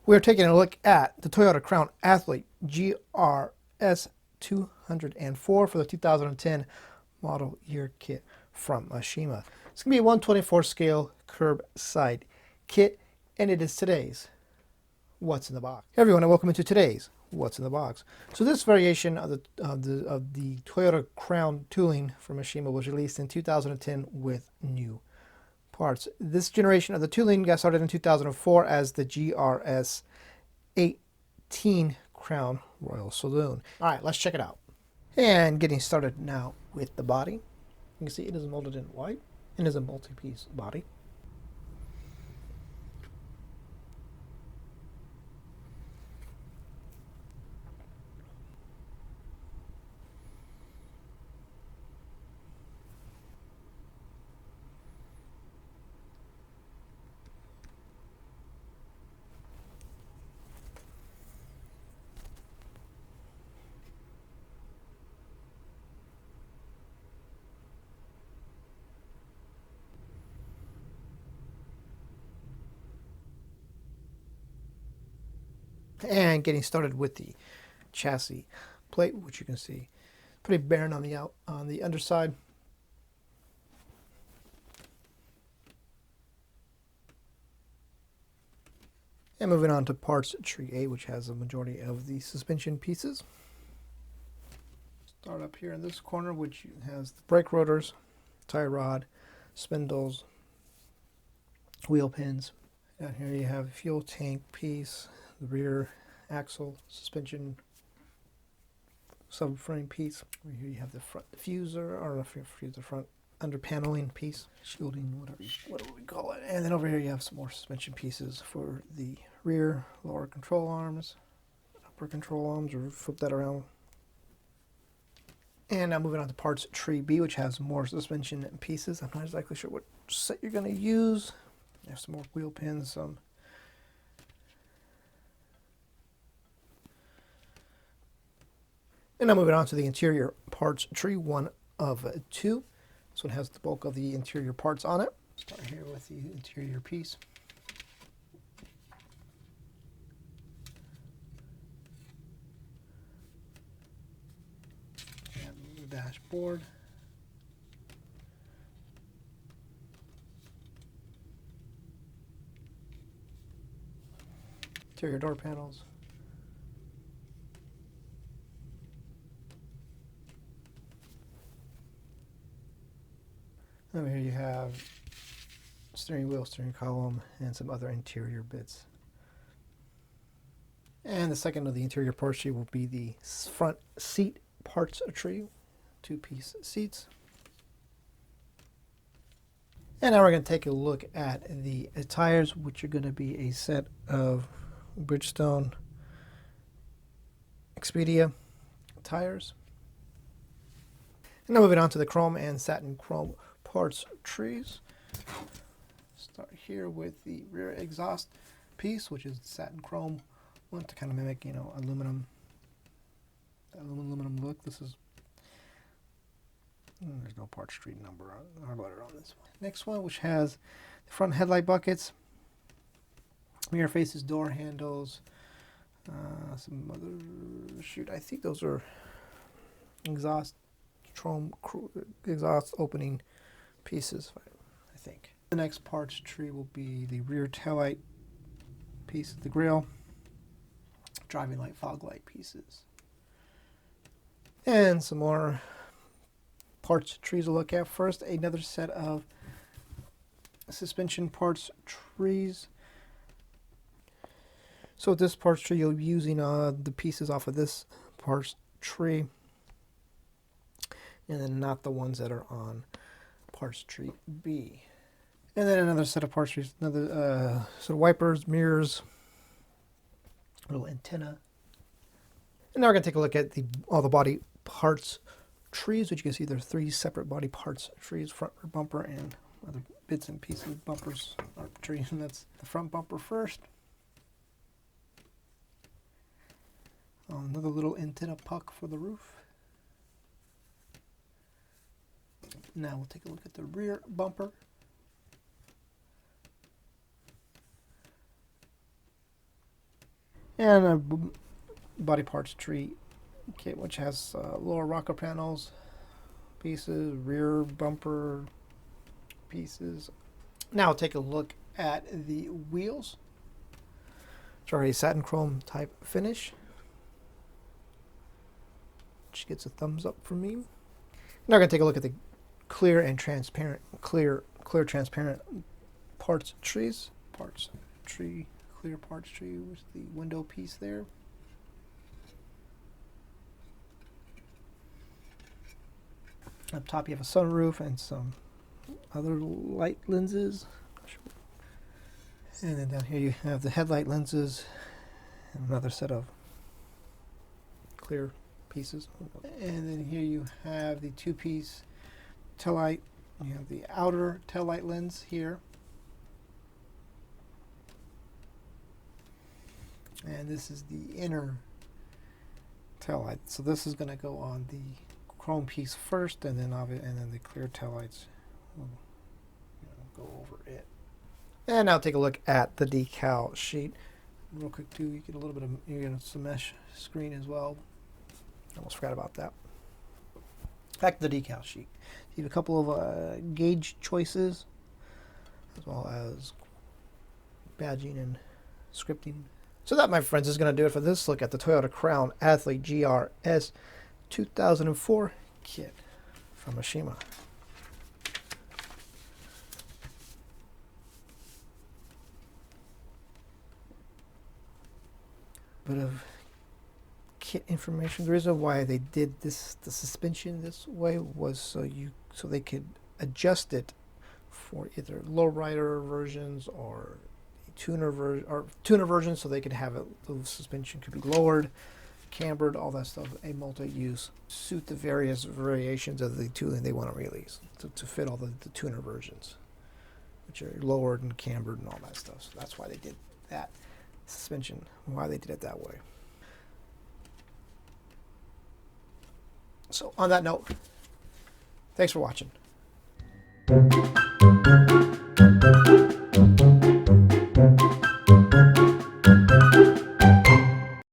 We're taking a look at the Toyota Crown Athlete GRS204 for the 2010 model year kit from Aoshima. It's going to be a 124 scale curbside kit, and it is today's What's in the Box. Hey everyone, and welcome into today's What's in the Box. So this variation of the Toyota Crown tooling from Aoshima was released in 2010 with new parts. This generation of the tooling got started in 2004 as the GRS18 Crown Royal Saloon. All right, let's check it out. And getting started now with the body. You can see it is molded in white and is a multi-piece body. And getting started with the chassis plate, which you can see pretty barren on the underside. And moving on to parts tree A, which has a majority of the suspension pieces. Start up here in this corner, which has the brake rotors, tie rod, spindles, wheel pins. Down here you have a fuel tank piece, the rear axle, suspension subframe piece. Over here you have the front diffuser, or the front under paneling piece, shielding, whatever we call it. And then over here you have some more suspension pieces for the rear, lower control arms, upper control arms, or flip that around. And now moving on to parts tree B, which has more suspension pieces. I'm not exactly sure what set you're going to use. There's some more wheel pins, some and now moving on to the interior parts tree, 1 of 2. This one has the bulk of the interior parts on it. Start here with the interior piece. And the dashboard. Interior door panels. Over here you have steering wheel, steering column, and some other interior bits. And the second of the interior parts tree will be the front seat parts tree, 2-piece seats. And now we're going to take a look at the tires, which are going to be a set of Bridgestone Expedia tires. And now moving on to the chrome and satin chrome parts trees. Start here with the rear exhaust piece, which is satin chrome. Want to kind of mimic, aluminum look. This is there's no parts tree number or letter on this one. Next one, which has the front headlight buckets, mirror faces, door handles, some other I think those are exhaust opening pieces, I think. The next parts tree will be the rear taillight piece of the grille, driving light, fog light pieces, and some more parts trees to look at. First, another set of suspension parts trees. So with this parts tree, you'll be using the pieces off of this parts tree, and then not the ones that are on parts tree B. And then another set of parts trees, another set of wipers, mirrors, little antenna. And now we're going to take a look at all the body parts trees, which you can see there's 3 separate body parts trees, front rear bumper and other bits and pieces, bumpers are trees. And that's the front bumper first. Another little antenna puck for the roof. Now we'll take a look at the rear bumper. And a body parts tree kit, which has lower rocker panels pieces, rear bumper pieces. Now take a look at the wheels. It's already satin chrome type finish, which gets a thumbs up from me. Now we're going to take a look at the clear and transparent, clear transparent parts trees. Parts tree, clear parts tree with the window piece there. Up top you have a sunroof and some other light lenses. And then down here you have the headlight lenses and another set of clear pieces. And then here you have the two-piece taillight. You have the outer taillight lens here. And this is the inner taillight. So this is going to go on the chrome piece first, and then the clear taillights will go over it. And now take a look at the decal sheet real quick too. You get a little bit of, you get some mesh screen as well. Almost forgot about that. Back to the decal sheet. You have a couple of gauge choices, as well as badging and scripting. So that, my friends, is going to do it for this look at the Toyota Crown Athlete GRS 2004 kit from Aoshima. Bit of kit information. The reason why they did this, the suspension this way, was so they could adjust it for either lowrider versions or tuner versions, so they could have it, the suspension could be lowered, cambered, all that stuff, a multi-use, suit the various variations of the tooling they want to release to fit all the tuner versions, which are lowered and cambered and all that stuff. So that's why they did that suspension, why they did it that way. So on that note, thanks for watching.